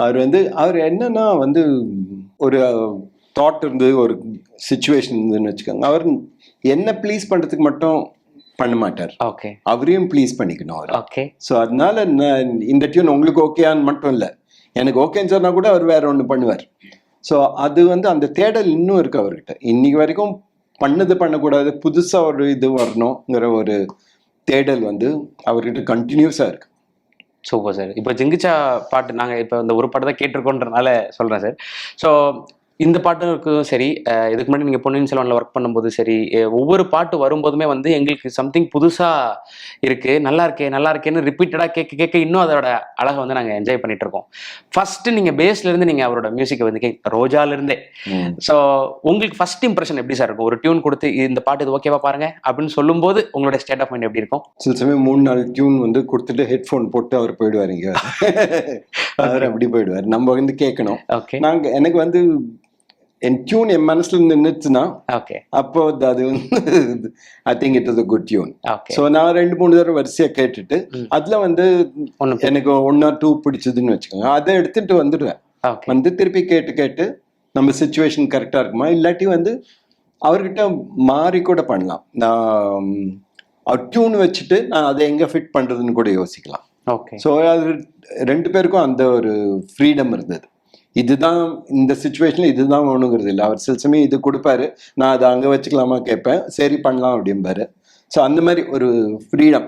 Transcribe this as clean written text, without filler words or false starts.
அவர் என்னன்னா ஒரு தாட் இருந்து ஒரு சுச்சுவேஷன் இருந்துன்னு வச்சுக்கோங்க. அவர் என்ன ப்ளீஸ் பண்றதுக்கு மட்டும் பண்ண மாட்டார், ஓகே அவரையும் ப்ளீஸ் பண்ணிக்கணும் அவர். ஓகே ஸோ அதனால இந்த டியூன் உங்களுக்கு ஓகேயான்னு மட்டும் இல்லை, எனக்கு ஓகேன்னு சொன்னா கூட அவர் வேற ஒன்று பண்ணுவார். ஸோ அது அந்த தேடல் இன்னும் இருக்கு அவர்கிட்ட. இன்னைக்கு வரைக்கும் பண்ணக்கூடாது, புதுசா ஒரு இது வரணுங்கிற ஒரு தேடல் அவர்கிட்ட கண்டினியூஸா இருக்கு. Super sir. இப்போ ஜிங்கிச்சா பாட்டு நாங்கள் இப்போ இந்த ஒரு பாட்டு தான் கேட்டிருக்கோன்றனால சொல்கிறேன் சார். ஸோ இந்த பாட்டுக்கும் சரி, இதுக்கு முன்னாடி நீங்கள் பொன்னியின் செல்வனில் ஒர்க் பண்ணும்போது சரி, ஒவ்வொரு பாட்டு வரும்போதுமே எங்களுக்கு சம்திங் புதுசாக இருக்குது, நல்லா இருக்கேன்னு ரிப்பீட்டடாக கேட்க இன்னும் அதோட அழகை நாங்கள் என்ஜாய் பண்ணிட்டு இருக்கோம். ஃபர்ஸ்ட் நீங்கள் பேஸ்லேருந்து நீங்கள் அவரோட மியூசிக்கை ரோஜாலேருந்தே, ஸோ உங்களுக்கு ஃபர்ஸ்ட் இம்ப்ரெஷன் எப்படி சார் இருக்கும்? ஒரு டியூன் கொடுத்து இந்த பாட்டு இது ஓகேவா பாருங்க அப்படின்னு சொல்லும்போது உங்களோட ஸ்டேட் ஆஃப் மைண்ட் எப்படி இருக்கும்? சில சமயம் 3-4 டியூன் கொடுத்துட்டு ஹெட்ஃபோன் போட்டு அவர் போயிடுவார், இங்கே அவர் அப்படி போயிடுவார். நம்ம கேட்கணும். எனக்கு என் டியூன் என் மனசுல நின்றுச்சுன்னா அப்போ அது I think it is a good tune. So நான் 2-3 தடவை வரிசையா கேட்டுட்டு அதுல எனக்கு 1 or 2 பிடிச்சதுன்னு வச்சுக்கோங்க, அதை எடுத்துட்டு வந்துடுவேன். திருப்பி கேட்டு நம்ம சிச்சுவேஷன் கரெக்டா இருக்குமா, இல்லாட்டி அவர்கிட்ட மாறி கூட பண்ணலாம். நான் டியூன் வச்சுட்டு நான் அதை எங்க ஃபிட் பண்றதுன்னு கூட யோசிக்கலாம். ஸோ அது 2 பேருக்கும் அந்த ஒரு ஃப்ரீடம் இருந்தது. இதுதான் இந்த சிச்சுவேஷன்ல இதுதான் வேணுங்கிறது இல்லை. அவர் சில சமயம் இது கொடுப்பாரு, நான் அதை அங்கே வச்சுக்கலாமா கேட்பேன், சரி பண்ணலாம் அப்படிம்பாரு. ஸோ அந்த மாதிரி ஒரு ஃப்ரீடம்